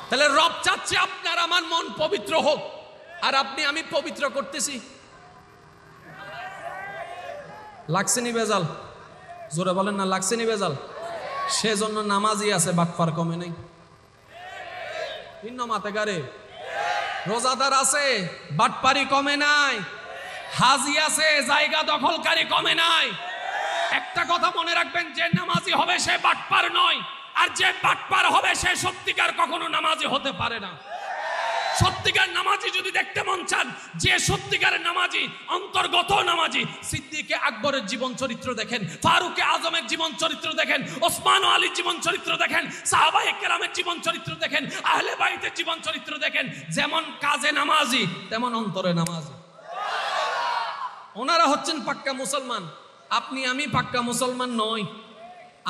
তাহলে রব চাচ্ছে আপনার আমার মন পবিত্র হোক, আর আপনি আমি পবিত্র করতেছি। লাগছেনি বেজাল? জোরে বলেন না, লাগছেনি বেজাল? সেজন্য নামাজই আছে, বাটপার কমে নাই। ভিন্ন মাতে গারে রোজাদার আছে, বাটপারি কমে নাই। হাজি আছে, জায়গা দখলকারী কমে নাই। একটা কথা মনে রাখবেন, যে নামাজি হবে সে বাটপার নয়, আর যে বাটপার হবে সে সত্যিকার কখনো নামাজি হতে পারে না। সত্যিকার নামাজি যদি দেখতে মন চান, যে সত্যিকারের নামাজি, অন্তর্গত নামাজি, সিদ্দিকে আকবরের জীবন চরিত্র দেখেন, ফারুকে আজমের জীবন চরিত্র দেখেন, ওসমান ও আলীর জীবন চরিত্র দেখেন, সাহাবায়ে কেরামের জীবন চরিত্র দেখেন, আহলে বাইতের জীবন চরিত্র দেখেন। যেমন কাজে নামাজি তেমন অন্তরে নামাজি। ওনারা হচ্ছেন পাক্কা মুসলমান, আপনি আমি পাক্কা মুসলমান নই।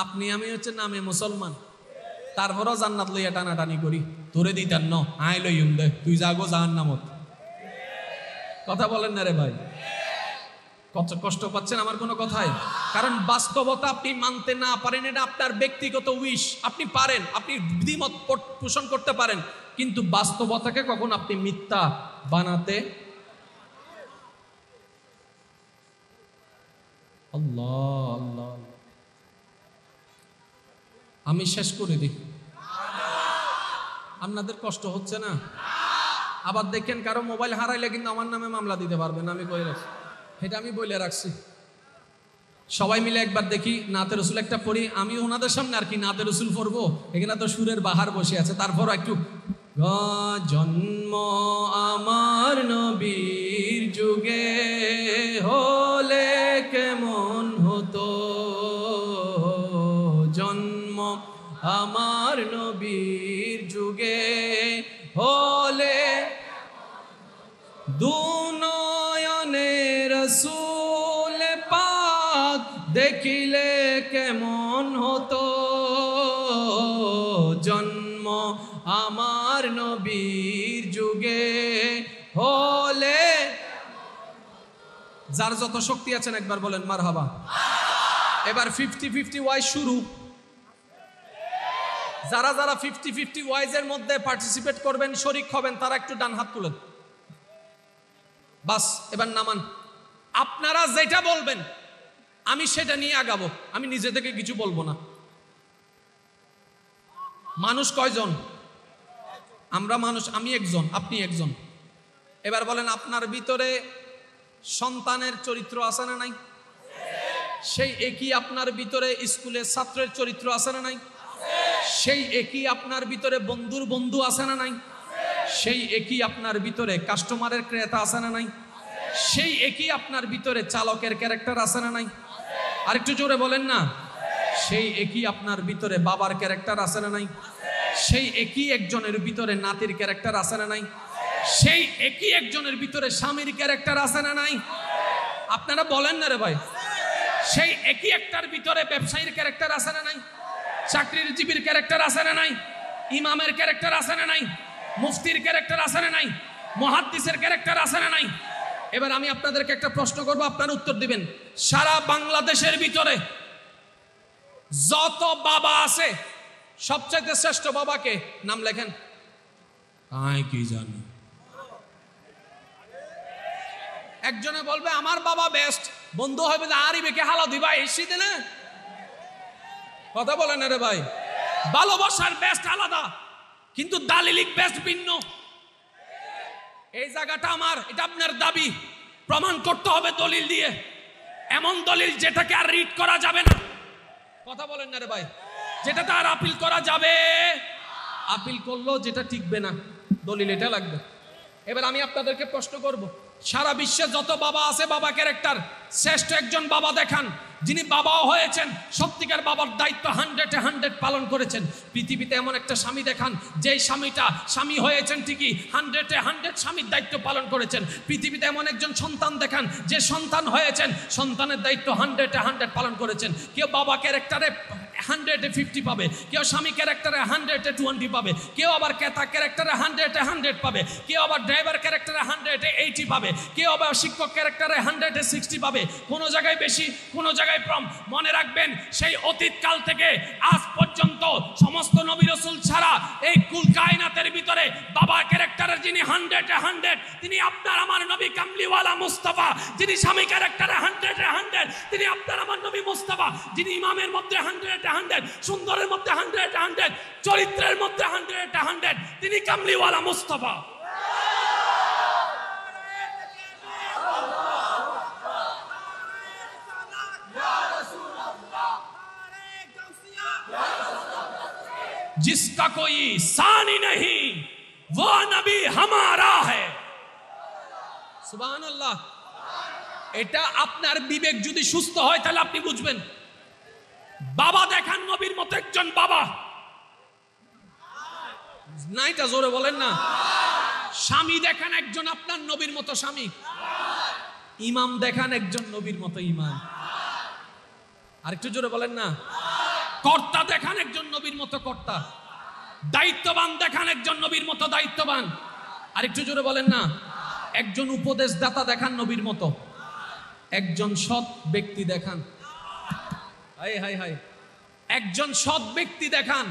আপনি আমি হচ্ছে নামে মুসলমান, তারপরও জান্নাত লইয়া টানাটানি করি। তোরে দিতেন ন আই লইম দে, তুই যাগো জাহান্নামত। কথা বলেন না রে ভাই? কষ্ট পাচ্ছেন আমার কোনো কথায়? কারণ বাস্তবতা আপনি মানতে না পারেন, এটা আপনার ব্যক্তিগত উইশ। আপনি পারেন, আপনি দ্বিমত পোষণ করতে পারেন, কিন্তু বাস্তবতাকে কখন আপনি মিথ্যা বানাতে। আল্লাহ আল্লাহ, আমি শেষ করে দিই। আপনাদের কষ্ট হচ্ছে না? আবার দেখেন কারো মোবাইল হারাইলে কিন্তু আমার নামে মামলা দিতে পারবেন, আমি কই রাখছি, এটা আমি বলে রাখছি। সবাই মিলে একবার দেখি নাতে রসুল একটা পড়ি। আমি ওনাদের সামনে আর কি নাতে রসুল পড়বো, এখানে তো সুরের বাহার বসে আছে, তারপর একটু জন্ম আমার নবীর যুগে হলে কেমন হতো, জন্ম আমার নবীর যুগে হলে দুনয়নে রসুল পাক দেখিলে কেমন হতো, জন্ম আমার নবীর যুগে হলে। যার যত শক্তি আছেন একবার বলেন মারহাবা। এবার 50-50 ওয়াইজ শুরু। যারা যারা 50-50 ওয়াইজের মধ্যে পার্টিসিপেট করবেন, শরীক হবেন, তারা একটু ডান হাত তুলেন। বাস, এবার নামান। আপনারা যেটা বলবেন আমি সেটা নিয়ে আগাবো, আমি নিজে থেকে কিছু বলবো না। মানুষ কয়জন? আমরা মানুষ, আমি একজন, আপনি একজন। এবার বলেন, আপনার ভিতরে সন্তানের চরিত্র আছে না নাই? সেই একই আপনার ভিতরে স্কুলের ছাত্রের চরিত্র আছে না নাই? সেই একই আপনার ভিতরে বন্ধুর বন্ধু আছে না নাই? সেই একই আপনার ভিতরে কাস্টমারের ক্রেতা আছে না নাই? সেই একই আপনার ভিতরে চালকের ক্যারেক্টার আছে না নাই? আরেকটু জোরে বলেন না। সেই একই আপনার ভিতরে বাবার ক্যারেক্টার আছে না নাই? সেই একই একজনের ভিতরে নাতির ক্যারেক্টার আছে না নাই? সেই একই একজনের ভিতরে স্বামীর ক্যারেক্টার আছে না নাই? আপনারা বলেন না রে ভাই। সেই একই একটার ভিতরে ব্যবসায়ীর ক্যারেক্টার আছে না নাই? চাকরির জীবীর ক্যারেক্টার আছে না নাই? ইমামের ক্যারেক্টার আছে না নাই? মুফতির ক্যারেক্টার আছে না নাই? মুহাদ্দিসের ক্যারেক্টার আছে না নাই? এবার আমি আপনাদেরকে একটা প্রশ্ন করব, আপনারা উত্তর দিবেন। সারা বাংলাদেশের ভিতরে যত বাবা আছে, সবচাইতে শ্রেষ্ঠ বাবাকে নাম লেখেন। তাই কি জানি, একজনে বলবে আমার বাবা বেস্ট, বন্ধু হবে আরই বেকে হালা দিবা এসি দে না। কথা বলেন রে ভাই। ভালোবাসার বেস্ট আলাদা, কিন্তু দালিলিক বেস্ট ভিন্ন। এই জায়গাটা আমার, এটা আপনার দাবি, প্রমাণ করতে হবে দলিল দিয়ে, এমন দলিল যেটাকে আর রিড করা যাবে না। কথা বলেন না রে ভাই। যেটাতে আর আপিল করা যাবে, আপিল করলেও যেটা টিকবে না, দলিল এটা লাগবে। এবার আমি আপনাদেরকে প্রশ্ন করব, সারা বিশ্বে যত বাবা আছে, বাবা ক্যারেক্টার শ্রেষ্ঠ একজন বাবা দেখান, যিনি বাবাও হয়েছেন, সত্যিকার বাবার দায়িত্ব 100-100 পালন করেছেন। পৃথিবীতে এমন একটা স্বামী দেখান, যেই স্বামীটা স্বামী হয়েছেন ঠিকই, 100-100 স্বামীর দায়িত্ব পালন করেছেন। পৃথিবীতে এমন একজন সন্তান দেখান, যে সন্তান হয়েছেন, সন্তানের দায়িত্ব 100-100 পালন করেছেন। কেউ বাবা ক্যারেক্টারে 100-50 পাবে, কেউ স্বামী ক্যারেক্টারে 100-20 পাবে, কেউ আবার ক্রেতা ক্যারেক্টারে 100-100 পাবে, কেউ আবার ড্রাইভার ক্যারেক্টারে 100-80 পাবে, কেউ আবার শিক্ষক ক্যারেক্টারে 100-60 পাবে। কোনো জায়গায় বেশি, কোনো জায়গায় কম। মনে রাখবেন, সেই অতীত কাল থেকে আজ পর্যন্ত সমস্ত নবী রাসূল ছাড়া এই কুল কায়নাতের ভিতরে বাবা ক্যারেক্টারের যিনি 100-100, তিনি আপনার আমার নবী কামলিওয়ালা মুস্তাফা। যিনি স্বামী ক্যারেক্টারে 100-100, তিনি আপনার আমার নবী মুস্তাফা। যিনি ইমামের মধ্যে 100-100, সুন্দরের মধ্যে 100-100, চরিত্রের মধ্যে 100-100, তিনি কামলিওয়ালা মুস্তাফা। जिसका कोई सानी नहीं वो नबी हमारा है। সুবহানাল্লাহ। এটা আপনার বিবেক যদি সুস্থ হয় তাহলে আপনি বুঝবেন। বাবা দেখান নবীর মতো একজন বাবা, নাইটা জোরে বলেন না। স্বামী দেখান একজন আপনার নবীর মতো স্বামী। ইমাম দেখান একজন নবীর মতো ইমাম। আরেকটু জোরে বলেন না। কর্তা দেখান একজন নবীর মতো কর্তা। দায়িত্ববান দেখান একজন নবীর মতো দায়িত্ববান। আরেকটু জোরে বলেন না। একজন উপদেশদাতা দেখান নবীর মতো। একজন সৎ ব্যক্তি দেখান। High high high. একজন সৎ ব্যক্তি দেখান।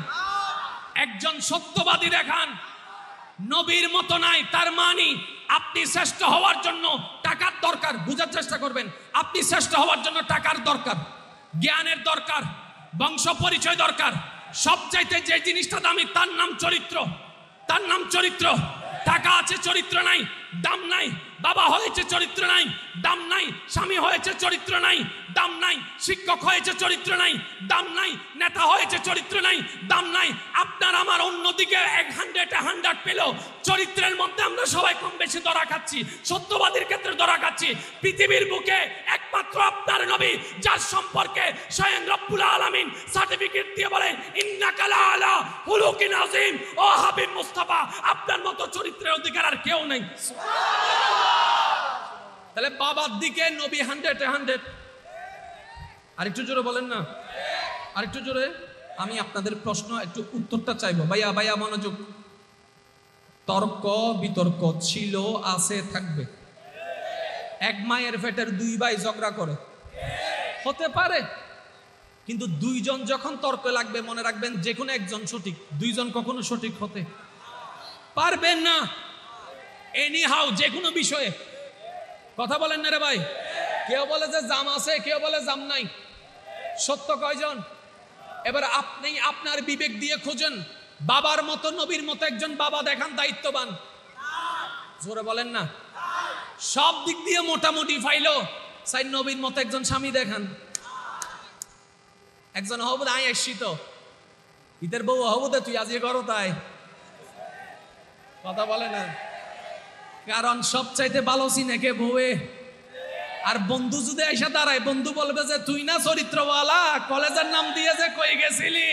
একজন সত্যবাদী দেখান। নবীর মতো নাই, তার মানে আপনি শ্রেষ্ঠ হওয়ার জন্য টাকার দরকার। বুঝার চেষ্টা করবেন। আপনি শ্রেষ্ঠ হওয়ার জন্য টাকার দরকার, জ্ঞানের দরকার, বংশ পরিচয় দরকার। সবচাইতে যে জিনিসটা দামি তার নাম চরিত্র। তার নাম চরিত্র। টাকা আছে, চরিত্র নাই, দাম নাই। বাবা হয়েছে, চরিত্র নাই, দাম নাই। স্বামী হয়েছে, চরিত্র নাই, দাম নাই। শিক্ষক হয়েছে, চরিত্র নাই, দাম নাই। নেতা হয়েছে, চরিত্র নাই, দাম নাই। আপনার আমার অন্যদিকে 100-100 পেল, চরিত্রের মধ্যে আমরা সবাই কম বেশি ধরা খাচ্ছি, সত্যবাদীর ক্ষেত্রে ধরা খাচ্ছি। পৃথিবীর বুকে একমাত্র আপনার নবী, যার সম্পর্কে স্বয়ং রব্বুল আলামিন সার্টিফিকেট দিয়ে বলেন ইন্নাকা লাআলা হুলুকিন আযীম। ও হাবিব মুস্তাফা, আপনার মতো চরিত্রের অধিকার আর কেউ নেই। তাহলে বাবার দিকে নবী 100-100। আরেকটু জোরে বলেন না। আরেকটু জোরে। আমি আপনাদের প্রশ্ন একটু উত্তরটা চাইবো। ভাইয়া ভাইয়া মনোযোগ। তর্ক বিতর্ক ছিল, আছে, থাকবে। এক মায়ের পেটের দুই ভাই ঝগড়া করে, হতে পারে। কিন্তু দুইজন যখন তর্ক লাগবে, মনে রাখবেন যে কোনো একজন সঠিক, দুইজন কখনো সঠিক হতে পারবেন না। এনি হাউ, যে কোনো বিষয়ে। কথা বলেন না রে ভাই। কেউ বলে যে জাম আছে, কেউ বলে জাম নাই। সত্য কয়জন? এবার আপনি আপনার বিবেক দিয়ে খুঁজেন। বাবার মতো নবীর মতো একজন বাবা দেখান দায়িত্ববান। জোরে বলেন না। সব দিক দিয়ে মোটামুটি ফাইলো, সাই নবীর মতো একজন স্বামী দেখান। একজন হবু আই আসছি তো, ঈদের বউ হবু দে, তুই আজকে করো তাই। কথা বলে না। কারণ সবচাইতে ভালো চিনেকে বউয়ে। আর বন্ধু যদি এসে দাঁড়ায়, বন্ধু বলবে যে তুই না চরিত্রওয়ালা, কলেজের নাম দিয়ে যে কই গেছিলি,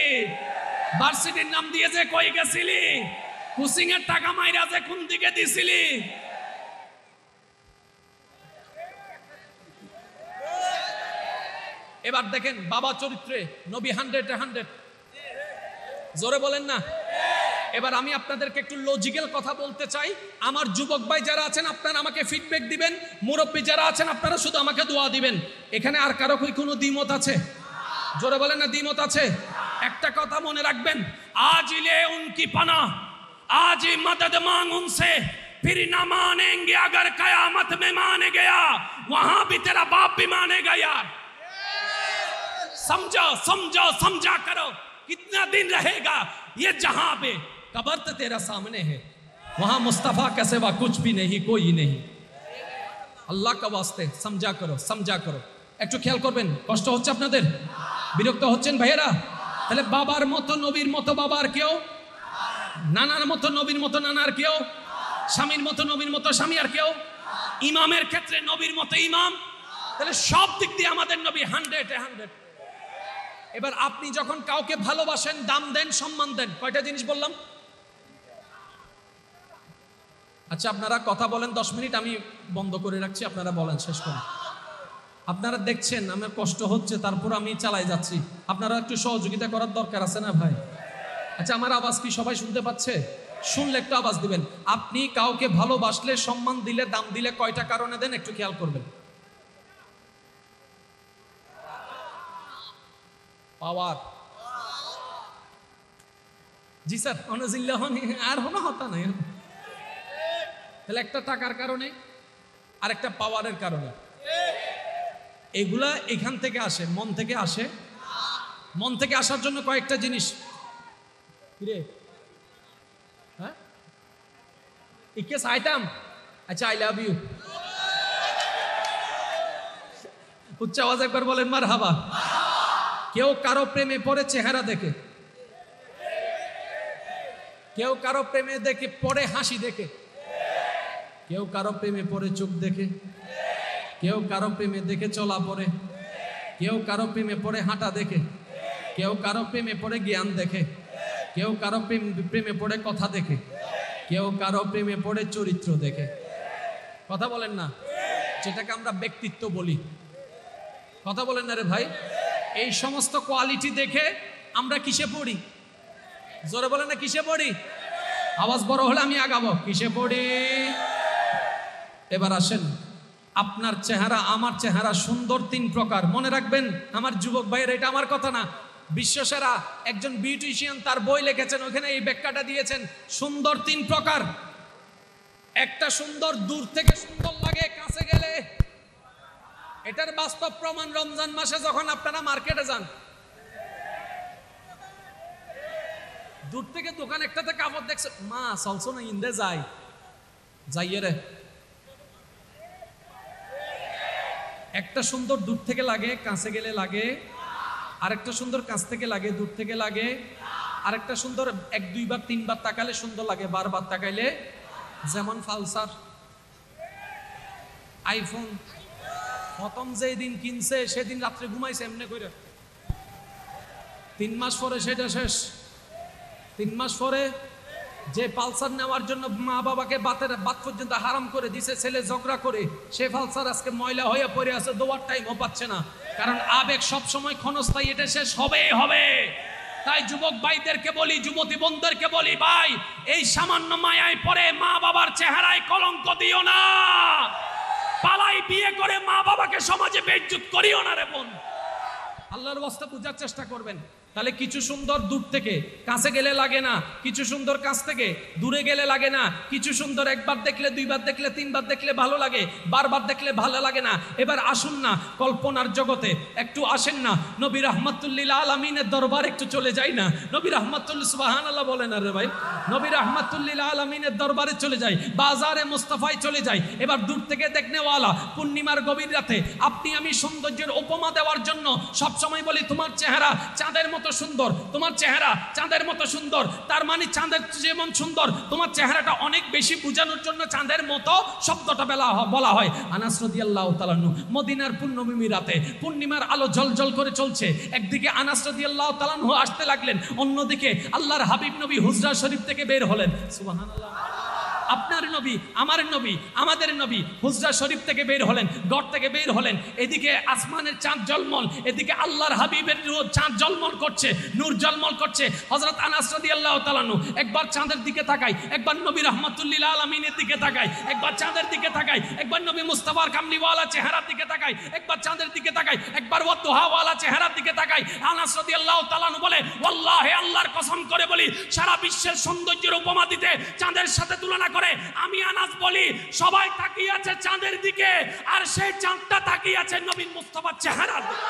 ভার্সিটির নাম দিয়ে যে কই গেছিলি, কোচিং এর টাকা মাইরা যে কোন দিকে দিছিলি। এবার দেখেন বাবা চরিত্রে নবী 100-100। জোরে বলেন না। এবার আমি আপনাদেরকে একটু লজিক্যাল কথা বলতে চাই। আমার যুবক ভাই যারা আছেন আপনারা আমাকে ফিডব্যাক দিবেন, মুরব্বী যারা আছেন আপনারা শুধু আমাকে দোয়া দিবেন। এখানে আর কারো কোনো দ্বিমত আছে? জোরে বলেন না দ্বিমত আছে। একটা কথা মনে রাখবেন, আজ লে উনকি পানা, আজ হি মদদ মাंग उनसे, फिर ना मानेंगे अगर कयामत में माने गया, वहां भी तेरा बाप भी मानेगा यार। समझो समझो समझा करो। कितना दिन रहेगा ये जहां पे, कब्र तो तेरा सामने है, वहां मुस्तफा के सिवा कुछ भी नहीं, कोई नहीं। আল্লাহ কা ওয়াস্তে সমঝা করো, সমঝা করো। একটু খেয়াল করবেন। কষ্ট হচ্ছে আপনাদের? বিরক্ত হচ্ছেন ভাইয়েরা? তাহলে বাবার মতো নবীর মতো বাবার কেউ, নানার মতো নবীর মতো নানার কেউ, স্বামীর মতো নবীর মতো স্বামী আর কেউ, ইমামের ক্ষেত্রে নবীর মতো ইমাম। তাহলে সব দিক দিয়ে আমাদের নবী 100-100। এবার আপনি যখন কাউকে ভালোবাসেন, দাম দেন, সম্মান দেন, কয়টা জিনিস বললাম? আচ্ছা আপনারা কথা বলেন 10 মিনিট, আমি বন্ধ করে রাখছি, আপনারা বলেন, শেষ করুন। আপনারা দেখছেন আমার কষ্ট হচ্ছে, তারপর আমি চালাই যাচ্ছি। আপনারা একটু সহযোগিতা করার দরকার আছে না ভাই? আচ্ছা আমার আওয়াজ কি সবাই শুনতে পাচ্ছে? শুনলে একটু আওয়াজ দিবেন। আপনি কাউকে ভালোবাসলে, সম্মান দিলে, দাম দিলে কয়টা কারণে দেন একটু খেয়াল করবেন। পাওয়ার, জি স্যার অনজিল্লাহ আর হনো হতা নাই। তাহলে একটা টাকার কারণে আর একটা পাওয়ারের কারণে, এগুলা এখান থেকে আসে, মন থেকে আসে। মন থেকে আসার জন্য কয়েকটা জিনিস, কিরে হ্যাঁ ইকে চাইতাম। আচ্ছা আই লাভ ইউ, উচ্চ আওয়াজ একবার বলেন মারহাবা। কেউ কারো প্রেমে পড়ে চেহারা দেখে, কেউ কারো প্রেমে দেখে পড়ে হাসি দেখে, কেউ কারো প্রেমে পড়ে চোখ দেখে, কেউ কারো প্রেমে দেখে চলা পড়ে, কেউ কারো প্রেমে পড়ে হাঁটা দেখে, কেউ কারো প্রেমে পড়ে জ্ঞান দেখে, কেউ কারো প্রেমে পড়ে কথা দেখে, কেউ কারো প্রেমে পড়ে চরিত্র দেখে। কথা বলেন না, যেটাকে আমরা ব্যক্তিত্ব বলি। কথা বলেন না রে ভাই। এই সমস্ত কোয়ালিটি দেখে আমরা কিসে পড়ি? জোরে বলেন না, কিসে পড়ি? আওয়াজ বড় হলে আমি আগাবো। কিসে পড়ি? এবার আসেন, আপনার চেহারা আমার চেহারা সুন্দর তিন প্রকার। মনে রাখবেন আমার যুবক ভাইয়ের, এটা আমার কথা না, বিশ্বসেরা একজন বিউটিশিয়ান তার বই লিখেছেন, ওখানে এই ব্যাখ্যাটা দিয়েছেন। সুন্দর তিন প্রকার। একটা সুন্দর দূর থেকে সুন্দর লাগে, কাছে গেলে। এটার বাস্তব প্রমাণ রমজান মাসে যখন আপনারা মার্কেটে যান, দূর থেকে দোকান একটাতে কাপড় দেখছে, মা চলছো না ইন্দে যাই যাইয়ে রে। একটা সুন্দর দূর থেকে লাগে, কাছে গেলে লাগে। আরেকটা সুন্দর কাছ থেকে লাগে, দূর থেকে লাগে। আরেকটা সুন্দর এক দুইবার তিনবার তাকালে সুন্দর লাগে, বারবার তাকাইলে। যেমন পালসার, আইফোন প্রথম যেদিন কিনছে সেদিন রাত্রে ঘুমাইছে এমনি করে, 3 মাস পরে সেটা শেষ। 3 মাস পরে যে পালসার নেওয়ার জন্য মা বাবাকে বাত পর্যন্ত হারাম করে দিছে, ছেলে ঝগড়া করে, সে পালসার আজকে ময়লা হয়ে পড়ে আছে, দোয়ার টাইমও পাচ্ছে না। কারণ আবেগ সবসময় ক্ষণস্থায়ী, এটা শেষ হবেই হবে। তাই যুবক ভাইদেরকে বলি, যুবতী বোনদেরকে বলি, ভাই এই সামান্য মায়ায় পড়ে মা বাবার চেহারায় কলঙ্ক দিও না। পালাই বিয়ে করে মা বাবাকে সমাজে বেইজ্জত করিও না রে বোন। আল্লাহর ওয়াস্তে বুঝার চেষ্টা করবেন। তাহলে কিছু সুন্দর দূর থেকে কাছে গেলে লাগে না, কিছু সুন্দর কাছ থেকে দূরে গেলে লাগে না, কিছু সুন্দর একবার দেখলে, দুইবার দেখলে, তিনবার দেখলে ভালো লাগে, বারবার দেখলে ভালো লাগে না। এবার আসুন না কল্পনার জগতে, একটু আসেন না নবী রাহমাতুল্লিল আলামিনের দরবার একটু চলে যাই না। নবী রাহমাতুল্লিল, সুবহানাল্লাহ বলেন আর রে ভাই, নবী রাহমাতুল্লিল আলামিনের দরবারে চলে যাই, বাজারে মুস্তাফায় চলে যাই। এবার দূর থেকে দেখনেওয়ালা, পূর্ণিমার গভীর রাতে আপনি আমি সৌন্দর্যের উপমা দেওয়ার জন্য সবসময় বলি, তোমার চেহারা চাঁদের মতো সুন্দর, তোমার চেহারা চাঁদের মতো সুন্দর। তার মানে চাঁদের যেমন সুন্দর, তোমার চেহারাটা অনেক বেশি বোঝানোর জন্য চাঁদের মতো শব্দটা বলা হয়। আনাস রাদিয়াল্লাহু তাআলা আনহু মদিনার পূর্ণিমা রাতে পূর্ণিমার আলো জ্বলজ্বল করে চলছে। একদিকে আনাস রাদিয়াল্লাহু তাআলা আনহু আসতে লাগলেন, অন্যদিকে আল্লাহর হাবিব নবী হুজরা শরীফ থেকে বের হলেন। সুবহানাল্লাহ। আপনার নবী, আমার নবী, আমাদের নবী হুজরা শরীফ থেকে বের হলেন, ঘর থেকে বের হলেন। এদিকে আসমানের চাঁদ জলমল, এদিকে আল্লাহর হাবিবের চাঁদ জলমল করছে, নূর জলমল করছে। হযরত আনাস রাদিয়াল্লাহু তাআলা আনহু একবার চাঁদের দিকে তাকায়, একবার নবী রাহমাতুল্লিল আলামিনের দিকে তাকায়, একবার চাঁদের দিকে তাকায়, একবার নবী মুস্তাফার কামলিওয়ালা চেহারার দিকে তাকায়, একবার চাঁদের দিকে তাকায়, একবার ওয়াদুহাওয়ালা চেহারার দিকে তাকায়। আনাস রাদিয়াল্লাহু তাআলা আনহু বলে, ওয়াল্লাহি আল্লাহর কসম করে বলি, সারা বিশ্বের সৌন্দর্যের উপমা দিতে চাঁদের সাথে তুলনা করে আমি আনাস বলি, সবাই তাকিয়ে আছে চাঁদের দিকে, আর সেই চাঁদটা তাকিয়ে আছে নবী মুস্তাফার চেহারার দিকে।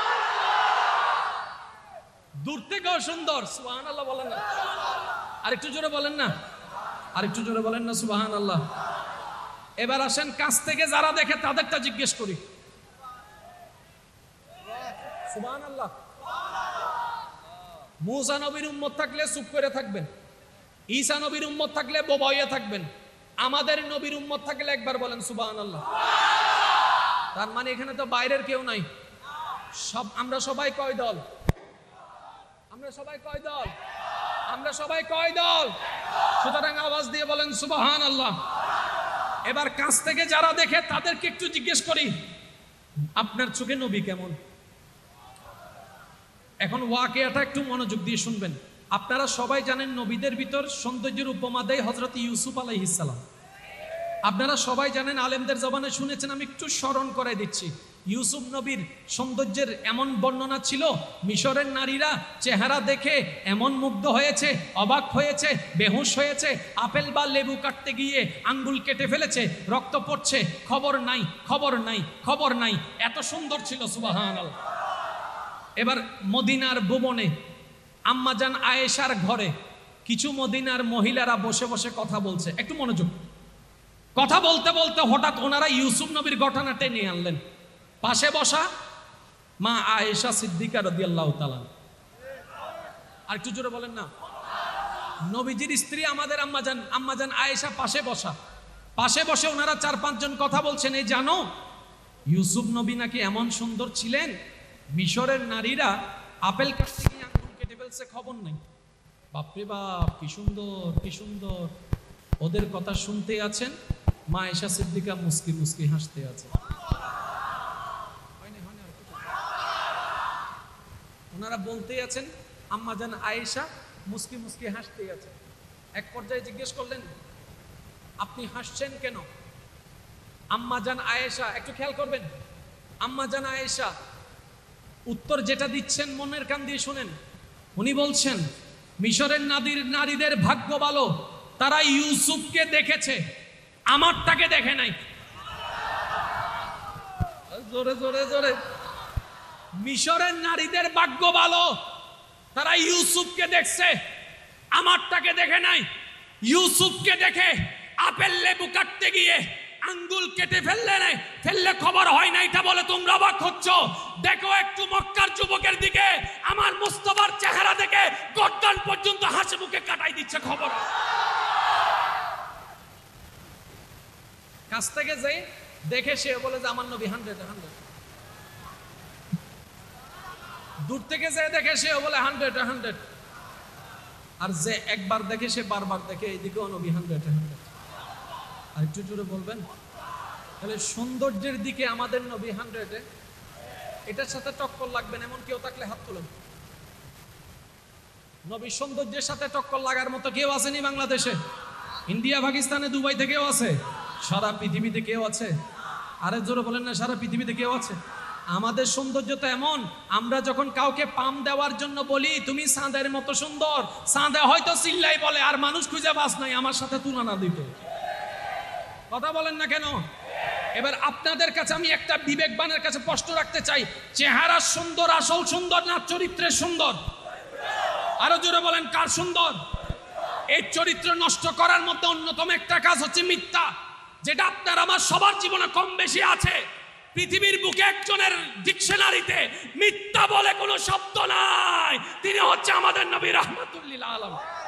দূর থেকেও সুন্দর। সুবহানাল্লাহ বলেন না, আরেকটু জোরে বলেন না, আরেকটু জোরে বলেন না সুবহানাল্লাহ। এবার আসেন কাছ থেকে যারা দেখে তাদেরটা জিজ্ঞেস করি। সুবহানাল্লাহ। মুসা নবীর উম্মত থাকলে চুপ করে থাকবেন, ঈসা নবীর উম্মত থাকলে বোবাইয়া থাকবেন, আমাদের নবীর উম্মত থাকলে একবার বলেন সুবহানাল্লাহ। তার মানে এখানে তো বাইরের কেউ নাই, সব আমরা সবাই কয় দল? আমরা সবাই কয় দল? আমরা সবাই কয় দল? সুতরাং আওয়াজ দিয়ে বলেন সুবহানাল্লাহ। এবার কাছ থেকে যারা দেখে তাদেরকে একটু জিজ্ঞেস করি, আপনার চোখে নবী কেমন? এখন ওয়াকিয়াটা একটু মনোযোগ দিয়ে শুনবেন। আপনারা সবাই জানেন নবীদের ভিতর সৌন্দর্যের উপমা দেয় হযরত ইউসুফ আলাইহিস সালাম। আপনারা সবাই জানেন, আলেমদের জবানে শুনেছেন, আমি একটু স্মরণ করাই দিচ্ছি। ইউসুফ নবীর সৌন্দর্যের এমন বর্ণনা ছিল, মিশরের নারীরা চেহারা দেখে এমন মুগ্ধ হয়েছে, অবাক হয়েছে, বেহুশ হয়েছে, আপেল বা লেবু কাটতে গিয়ে আঙ্গুল কেটে ফেলেছে, রক্ত পড়ছে, খবর নাই, খবর নাই, খবর নাই, এত সুন্দর ছিল। সুবহানাল্লাহ। এবার মদিনার ভুবনে আম্মাজান আয়েশার ঘরে কিছু মদিনার মহিলারা বসে বসে কথা বলছে। একটু মনোযোগ। কথা বলতে বলতে হঠাৎ ওনারা ইউসুফ নবীর ঘটনা টেনে আনলেন। পাশে বসা মা আয়েশা সিদ্দিকা রাদিয়াল্লাহু তাআলা। আর একটু জোরে বলেন না। নবীজির স্ত্রী আমাদের আম্মাজান আয়েশা পাশে বসা। পাশে বসে ওনারা 4-5 জন কথা বলছেন। এই জানো, ইউসুফ নবী নাকি এমন সুন্দর ছিলেন, মিশরের নারীরা আপেল কাটতে গিয়ে আঙ্গুল কেটে ফেলছে, খবর নাই। বাপরে বাপ, কি সুন্দর, কি সুন্দর। ওদের কথা শুনতে আছেন, মা আয়েশা সিদ্দিকা মুস্কি মুস্কি হাসতে আছে। ওনারা বলতে আছেন, আম্মাজান আয়েশা মুস্কি মুস্কি হাসতে আছে। এক পর্যায়ে জিজ্ঞেস করলেন, আপনি হাসছেন কেন? আম্মাজান আয়েশা, একটু খেয়াল করবেন, আম্মাজান আয়েশা উত্তর যেটা দিচ্ছেন মনের কান দিয়ে শুনেন। উনি বলছেন, মিশরের নারীদের ভাগ্য ভালো, তারা ইউসুফকে দেখেছে, আমারটাকে দেখে নাই। জোরে জোরে জোরে। মিশরের নারীদের ভাগ্য ভালো, তারা ইউসুফকে দেখছে, আমারটাকে দেখে নাই। ইউসুফকে দেখে আপেল লেবু কাটতে গিয়ে আঙ্গুল কেটে ফেললে খবর হয় না, এটা বলে তোমরা অবাক হচ্ছ। দেখো একটু মক্কার যুবকের দিকে, আমার মুস্তাফার চেহারা দেখে গর্দান পর্যন্ত হাসি মুখে কাটাই দিচ্ছে খবর। কাছ থেকে যাই দেখে সে বলে যে আমার নবী 100। দূর থেকে যে দেখে সে বলে 100। আর যে একবার দেখে সে বারবার দেখে, এইদিকেও নবী 100। আর একটু জোরে বলবেন। তাহলে সৌন্দর্যের দিকে আমাদের নবী 100, এটার সাথে টক্কর লাগবেন এমন কেউ থাকলে হাত তুলেন। নবীর সৌন্দর্যের সাথে টক্কর লাগার মতো কেউ আসেনি বাংলাদেশে? ইন্ডিয়া, পাকিস্তানে, দুবাই থেকেও আছে, সারা পৃথিবীতে কেউ আছে? আরে জোরে বলেন না, সারা পৃথিবীতে কেউ আছে? আমাদের সৌন্দর্য তো এমন, আমরা যখন কাউকে পাম দেওয়ার জন্য বলি তুমি চাঁদের মতো সুন্দর, চাঁদে হয়তো চিল্লাই বলে, আর মানুষ খুঁজে বাস নাই আমার সাথে তুলনা দিত। কথা বলেন না কেন? এবার আপনাদের কাছে আমি একটা বিবেকবানের কাছে প্রশ্ন রাখতে চাই, চেহারা সুন্দর আসল সুন্দর না চরিত্রের সুন্দর? আরো জোরে বলেন, কার সুন্দর? এই চরিত্র নষ্ট করার মধ্যে অন্যতম একটা কাজ হচ্ছে মিথ্যা, যেটা আপনার আমার সবার জীবনে কম বেশি আছে। পৃথিবীর বুকে একজনের ডিকশনারিতে মিথ্যা বলে কোনো শব্দ নাই, তিনি হচ্ছে আমাদের নবী রাহমাতুল লিল আলামিন।